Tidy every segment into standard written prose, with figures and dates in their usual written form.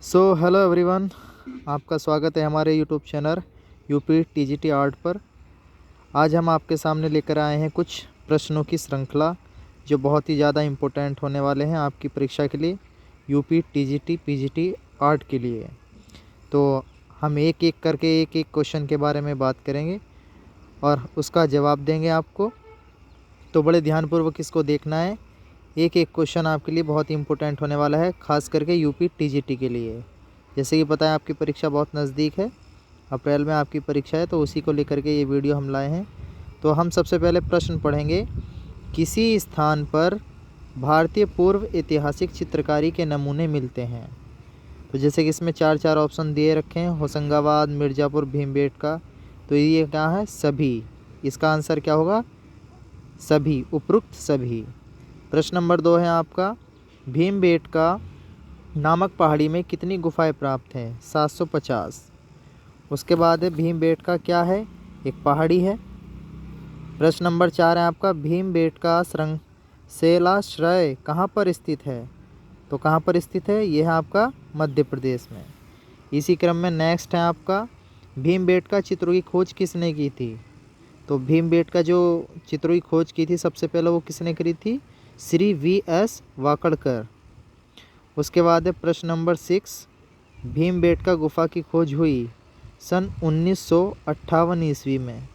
Hello everyone, आपका स्वागत है हमारे YouTube channel UP TGT art पर। आज हम आपके सामने लेकर आए हैं कुछ प्रश्नों की श्रृंखला जो बहुत ही ज़्यादा इम्पोर्टेंट होने वाले हैं आपकी परीक्षा के लिए, यूपी टीजीटी पीजीटी आर्ट के लिए। तो हम एक एक करके एक एक क्वेश्चन के बारे में बात करेंगे और उसका जवाब देंगे आपको। तो बड़े ध्यानपूर्वक इसको देखना है। एक एक क्वेश्चन आपके लिए बहुत ही इम्पोर्टेंट होने वाला है, खास करके यूपी टीजीटी के लिए। जैसे कि पता है आपकी परीक्षा बहुत नज़दीक है, अप्रैल में आपकी परीक्षा है, तो उसी को लेकर के ये वीडियो हम लाए हैं। तो हम सबसे पहले प्रश्न पढ़ेंगे, किसी स्थान पर भारतीय पूर्व ऐतिहासिक चित्रकारी के नमूने मिलते हैं। तो जैसे कि इसमें चार चार ऑप्शन दिए रखे हैं, होशंगाबाद, मिर्ज़ापुर, भीमबेटका। तो ये क्या है? सभी। इसका आंसर क्या होगा? सभी, उपरोक्त सभी। प्रश्न नंबर 2 है आपका, भीमबेटका नामक पहाड़ी में कितनी गुफाएं प्राप्त हैं? 750। उसके बाद है, भीमबेटका क्या है? एक पहाड़ी है। प्रश्न नंबर 4 है आपका, भीमबेटका शैलाश्रय कहाँ पर स्थित है? तो कहाँ पर स्थित है? यह है आपका मध्य प्रदेश में। इसी क्रम में नेक्स्ट है आपका, भीमबेटका चित्रों की खोज किसने की थी? तो भीमबेटका जो चित्रों की खोज की थी सबसे पहले वो किसने करी थी? श्री V.S. वाकड़कर। उसके बाद है प्रश्न नंबर 6, भीमबेटका गुफा की खोज हुई सन 1958 ईस्वी में।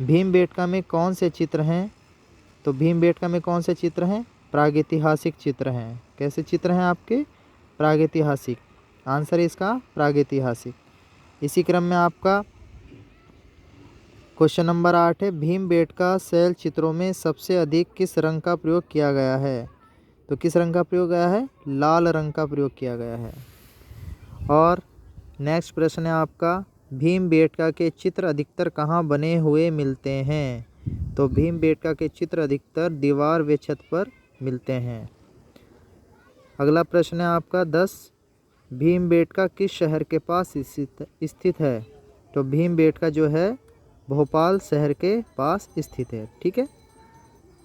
भीमबेटका में कौन से चित्र हैं? तो भीमबेटका में कौन से चित्र हैं? प्रागैतिहासिक चित्र हैं। कैसे चित्र हैं आपके? प्रागैतिहासिक। आंसर है इसका प्रागैतिहासिक। इसी क्रम में आपका क्वेश्चन नंबर 8 है, भीमबेटका शैल चित्रों में सबसे अधिक किस रंग का प्रयोग किया गया है? तो किस रंग का प्रयोग गया है? लाल रंग का प्रयोग किया गया है। और नेक्स्ट प्रश्न है आपका, भीमबेटका के चित्र अधिकतर कहाँ बने हुए मिलते हैं? तो भीमबेटका के चित्र अधिकतर दीवार व छत पर मिलते हैं। अगला प्रश्न है आपका 10, भीमबेटका किस शहर के पास स्थित है? तो भीमबेटका जो है भोपाल शहर के पास स्थित है। ठीक है।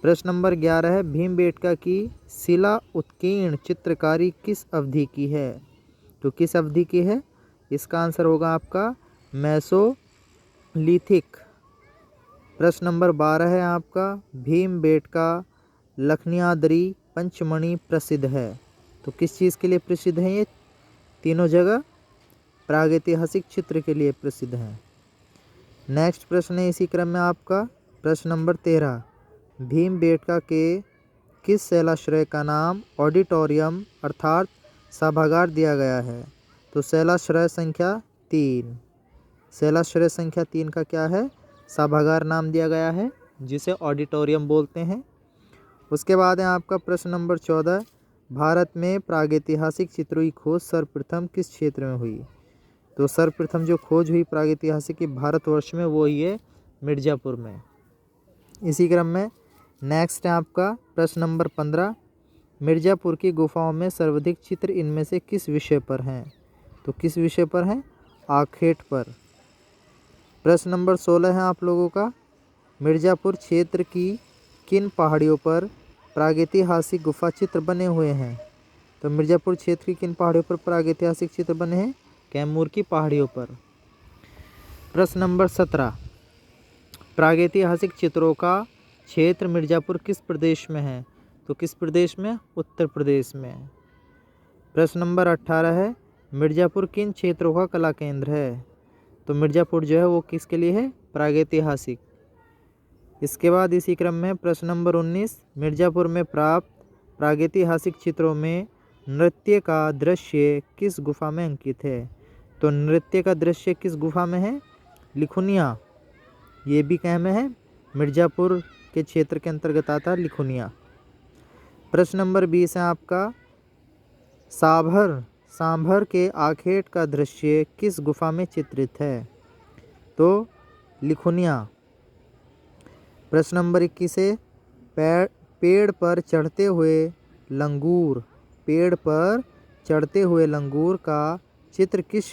प्रश्न नंबर 11 है, भीमबेटका की शिला उत्कीर्ण चित्रकारी किस अवधि की है? तो किस अवधि की है? इसका आंसर होगा आपका मेसोलिथिक। प्रश्न नंबर 12 है आपका, भीमबेटका लखनियाद्री पंचमणि प्रसिद्ध है। तो किस चीज़ के लिए प्रसिद्ध है? ये तीनों जगह प्रागैतिहासिक चित्र के लिए प्रसिद्ध हैं। नेक्स्ट प्रश्न है इसी क्रम में आपका प्रश्न नंबर 13, भीमबेटका के किस शैलाश्रय का नाम ऑडिटोरियम अर्थात सभागार दिया गया है? तो शैलाश्रय संख्या 3। शैलाश्रय संख्या 3 का क्या है? सभागार नाम दिया गया है, जिसे ऑडिटोरियम बोलते हैं। उसके बाद है आपका प्रश्न नंबर 14, भारत में प्रागैतिहासिक चित्रों की खोज सर्वप्रथम किस क्षेत्र में हुई? तो सर्वप्रथम जो खोज हुई प्रागैतिहासिक की भारतवर्ष में वो ही है मिर्ज़ापुर में। इसी क्रम में नेक्स्ट है आपका प्रश्न नंबर 15, मिर्ज़ापुर की गुफाओं में सर्वाधिक चित्र इनमें से किस विषय पर हैं? तो किस विषय पर हैं? आखेट पर। प्रश्न नंबर 16 है आप लोगों का, मिर्ज़ापुर क्षेत्र की किन पहाड़ियों पर प्रागैतिहासिक गुफा चित्र बने हुए हैं? तो मिर्ज़ापुर क्षेत्र की किन पहाड़ियों पर प्रागैतिहासिक चित्र बने हैं? कैमूर की पहाड़ियों पर। प्रश्न नंबर 17, प्रागैतिहासिक चित्रों का क्षेत्र मिर्ज़ापुर किस प्रदेश में है? तो किस प्रदेश में? उत्तर प्रदेश में। प्रश्न नंबर 18 है, मिर्ज़ापुर किन क्षेत्रों का कला केंद्र है? तो मिर्ज़ापुर जो है वो किसके लिए है? प्रागैतिहासिक। इसके बाद इसी क्रम में प्रश्न नंबर 19, मिर्ज़ापुर में प्राप्त प्रागैतिहासिक चित्रों में नृत्य का दृश्य किस गुफा में अंकित है? तो नृत्य का दृश्य किस गुफा में है? लिखुनिया। ये भी कहाँ में है? मिर्ज़ापुर के क्षेत्र के अंतर्गत आता है लिखुनिया। प्रश्न नंबर 20 है आपका, सांभर के आखेट का दृश्य किस गुफा में चित्रित है? तो लिखुनिया। प्रश्न नंबर 21 है, पेड़ पर चढ़ते हुए लंगूर का चित्र किस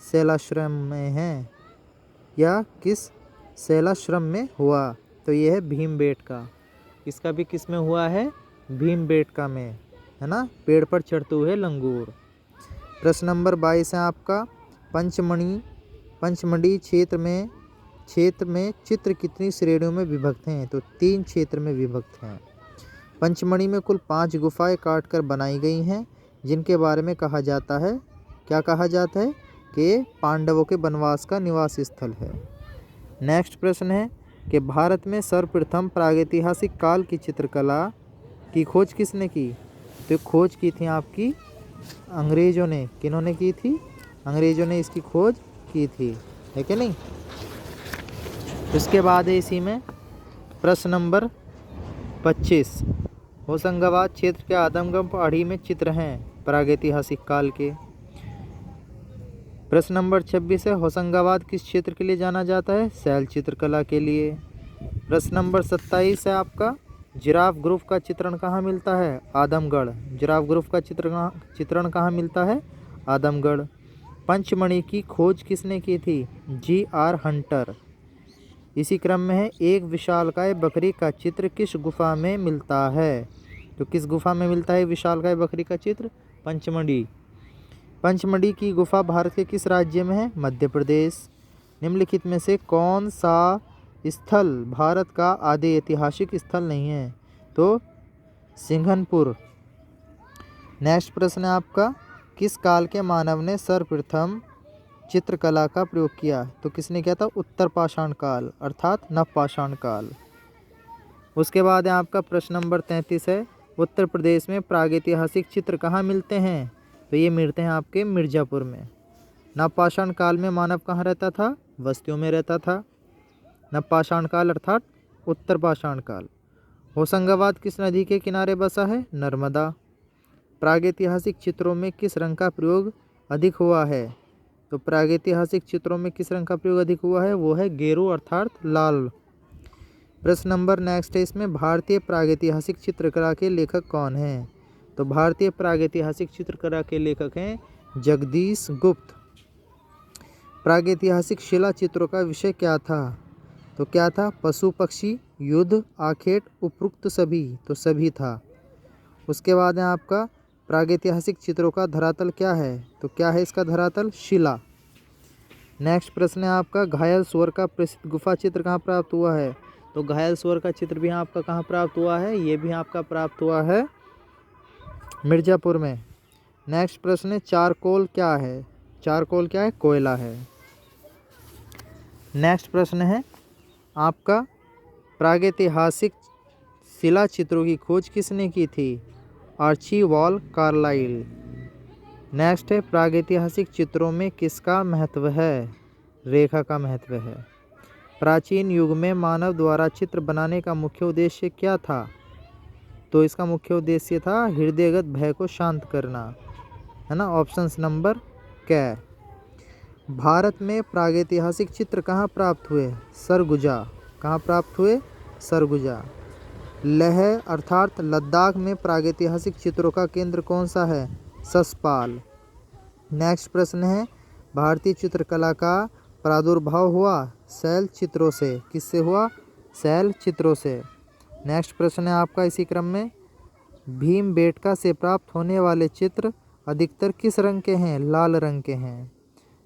शैलाश्रम में है या किस शैलाश्रम में हुआ? तो यह है भीमबेटका। इसका भी किस में हुआ है? भीमबेटका में, है ना, पेड़ पर चढ़ते हुए लंगूर। प्रश्न नंबर 22 है आपका, पंचमढ़ी क्षेत्र में चित्र कितनी श्रेणियों में विभक्त हैं? तो 3 क्षेत्र में विभक्त हैं। पंचमढ़ी में कुल 5 गुफाएं काटकर बनाई गई हैं, जिनके बारे में कहा जाता है, क्या कहा जाता है कि पांडवों के वनवास का निवास स्थल है। नेक्स्ट प्रश्न है कि भारत में सर्वप्रथम प्रागैतिहासिक काल की चित्रकला की खोज किसने की? तो खोज की थी आपकी अंग्रेजों ने। किन्होंने की थी? अंग्रेजों ने इसकी खोज की थी, है कि नहीं। उसके बाद है इसी में प्रश्न नंबर 25, होशंगाबाद क्षेत्र के आदमगढ़ पहाड़ी में चित्र हैं प्रागैतिहासिक काल के। प्रश्न नंबर 26 है, होशंगाबाद किस क्षेत्र के लिए जाना जाता है? शैल चित्रकला के लिए। प्रश्न नंबर 27 है आपका, जिराफ ग्रुप का चित्रण कहाँ मिलता है? आदमगढ़। जिराफ ग्रुप का चित्रण कहाँ मिलता है? आदमगढ़। पंचमढ़ी की खोज किसने की थी? G.R. हंटर। इसी क्रम में है, एक विशालकाय बकरी का चित्र किस गुफा में मिलता है? तो किस गुफा में मिलता है विशालकाय बकरी का चित्र? पंचमढ़ी। पंचमढ़ी की गुफा भारत के किस राज्य में है? मध्य प्रदेश। निम्नलिखित में से कौन सा स्थल भारत का आदि ऐतिहासिक स्थल नहीं है? तो सिंघनपुर। नेक्स्ट प्रश्न है आपका, किस काल के मानव ने सर्वप्रथम चित्रकला का प्रयोग किया? तो किसने किया था? उत्तर पाषाण काल अर्थात नवपाषाण काल। उसके बाद है आपका प्रश्न नंबर 33 है, उत्तर प्रदेश में प्रागैतिहासिक चित्र कहाँ मिलते हैं? तो ये मिलते हैं आपके मिर्ज़ापुर में। नवपाषाण काल में मानव कहाँ रहता था? बस्तियों में रहता था। नवपाषाण काल अर्थात उत्तर पाषाण काल। होशंगाबाद किस नदी के किनारे बसा है? नर्मदा। प्रागैतिहासिक चित्रों में किस रंग का प्रयोग अधिक हुआ है? तो प्रागैतिहासिक चित्रों में किस रंग का प्रयोग अधिक हुआ है? वो है गेरू अर्थात लाल। प्रश्न नंबर नेक्स्ट है इसमें, भारतीय प्रागैतिहासिक चित्रकला के लेखक कौन हैं? तो भारतीय प्रागैतिहासिक चित्रकला के लेखक हैं जगदीश गुप्त। प्रागैतिहासिक शिला चित्रों का विषय क्या था? तो क्या था? पशु पक्षी, युद्ध, आखेट, उपरोक्त सभी। तो सभी था। उसके बाद है आपका, प्रागैतिहासिक चित्रों का धरातल क्या है? तो क्या है इसका धरातल? शिला। नेक्स्ट प्रश्न है आपका, घायल सुअर का प्रसिद्ध गुफा चित्र कहाँ प्राप्त हुआ है? तो घायल सुअर का चित्र भी आपका कहाँ प्राप्त हुआ है? ये भी आपका प्राप्त हुआ है मिर्ज़ापुर में। नेक्स्ट प्रश्न है, चारकोल क्या है? चारकोल क्या है? कोयला है। नेक्स्ट प्रश्न है आपका, प्रागैतिहासिक शिला चित्रों की खोज किसने की थी? Archibald Carlisle. नेक्स्ट है, प्रागैतिहासिक चित्रों में किसका महत्व है? रेखा का महत्व है। प्राचीन युग में मानव द्वारा चित्र बनाने का मुख्य उद्देश्य क्या था? तो इसका मुख्य उद्देश्य था हृदयगत भय को शांत करना, है ना। ऑप्शंस नंबर क्या? भारत में प्रागैतिहासिक चित्र कहाँ प्राप्त हुए? सरगुजा। कहाँ प्राप्त हुए? सरगुजा। लेह अर्थात लद्दाख में प्रागैतिहासिक चित्रों का केंद्र कौन सा है? ससपाल। नेक्स्ट प्रश्न है, भारतीय चित्रकला का प्रादुर्भाव हुआ शैल चित्रों से। किससे हुआ? शैल चित्रों से। नेक्स्ट प्रश्न है आपका इसी क्रम में, भीमबेटका से प्राप्त होने वाले चित्र अधिकतर किस रंग के हैं? लाल रंग के हैं।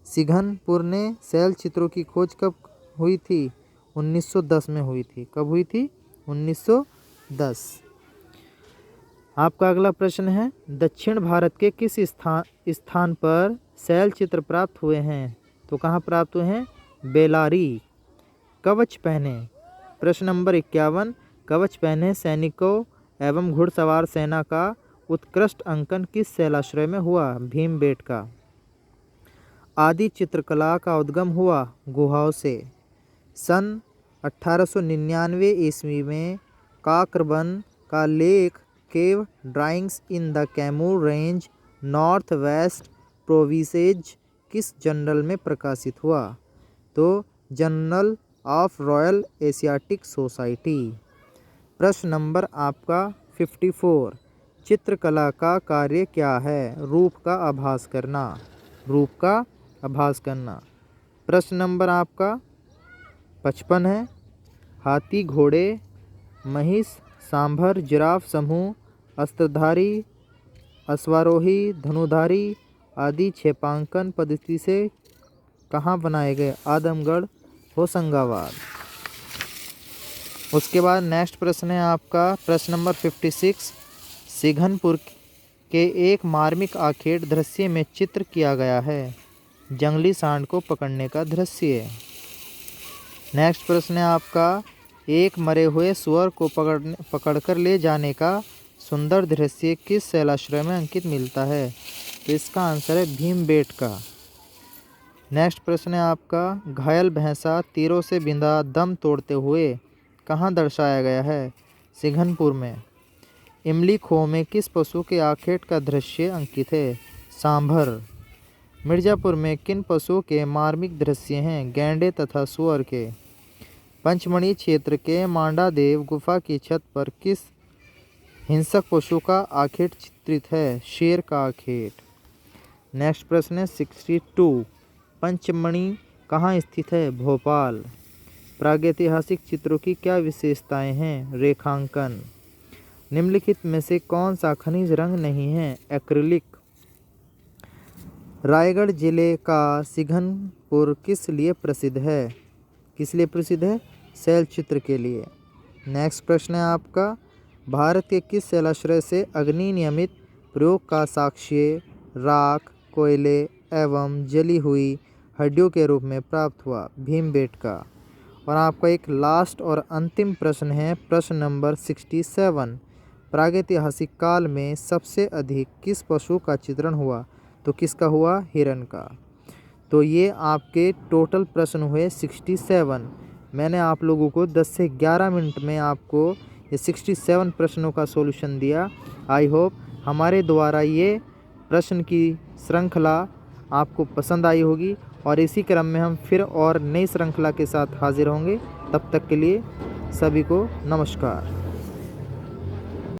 सिंघनपुर ने शैल चित्रों की खोज कब हुई थी? 1910 में हुई थी। कब हुई थी? 1910। आपका अगला प्रश्न है, दक्षिण भारत के किस स्थान पर शैल चित्र प्राप्त हुए हैं? तो कहाँ प्राप्त हुए हैं? बेलारी। कवच पहने। प्रश्न नंबर 51, कवच पहने सैनिकों एवं घुड़सवार सेना का उत्कृष्ट अंकन किस शैलाश्रय में हुआ? भीमबेटका। आदि चित्रकला का उद्गम हुआ गुहाओं से। सन 1899 ईस्वी में काकरबन का लेख cave drawings in the Kaimur range north west provinces किस जर्नल में प्रकाशित हुआ? तो Journal of Royal Asiatic Society. प्रश्न नंबर आपका 54, चित्रकला का कार्य क्या है? रूप का आभास करना। रूप का आभास करना। प्रश्न नंबर आपका 55 है, हाथी, घोड़े, महिष, सांभर, जिराफ समूह, अस्त्रधारी, अश्वारोही, धनुधारी आदि छेपांकन पद्धति से कहाँ बनाए गए? आदमगढ़, होशंगाबाद। उसके बाद नेक्स्ट प्रश्न है आपका प्रश्न नंबर 56। सिंघनपुर के एक मार्मिक आखेट दृश्य में चित्र किया गया है। जंगली सांड को पकड़ने का दृश्य। नेक्स्ट प्रश्न है आपका एक मरे हुए सुअर को पकड़कर ले जाने का सुंदर दृश्य किस शैलाश्रय में अंकित मिलता है? तो इसका आंसर है भीमबेटका। नेक्स्ट प्रश्न है आपका घायल भैंसा तीरों से बिंधा दम तोड़ते हुए कहाँ दर्शाया गया है? सिंघनपुर में। इमली खो में किस पशु के आखेट का दृश्य अंकित है? सांभर। मिर्जापुर में किन पशुओं के मार्मिक दृश्य हैं? गैंडे तथा सुअर के। पंचमढ़ी क्षेत्र के मांडादेव गुफा की छत पर किस हिंसक पशु का आखेट चित्रित है? शेर का आखेट। नेक्स्ट प्रश्न है 62। पंचमढ़ी कहाँ स्थित है? भोपाल। प्रागैतिहासिक चित्रों की क्या विशेषताएं हैं? रेखांकन। निम्नलिखित में से कौन सा खनिज रंग नहीं है? एक्रिलिक। रायगढ़ जिले का सिंघनपुर किस लिए प्रसिद्ध है? किस लिए प्रसिद्ध है? शैल चित्र के लिए। नेक्स्ट प्रश्न है आपका भारत के किस शैलाश्रय से अग्नि नियमित प्रयोग का साक्ष्य राख, कोयले एवं जली हुई हड्डियों के रूप में प्राप्त हुआ? भीमबेटका। और आपका एक लास्ट और अंतिम प्रश्न है प्रश्न नंबर 67। प्रागैतिहासिक काल में सबसे अधिक किस पशु का चित्रण हुआ? तो किसका हुआ? हिरण का। तो ये आपके टोटल प्रश्न हुए 67। मैंने आप लोगों को 10 से 11 मिनट में आपको ये 67 प्रश्नों का सॉल्यूशन दिया। आई होप हमारे द्वारा ये प्रश्न की श्रृंखला आपको पसंद आई होगी और इसी क्रम में हम फिर और नई श्रृंखला के साथ हाजिर होंगे। तब तक के लिए सभी को नमस्कार।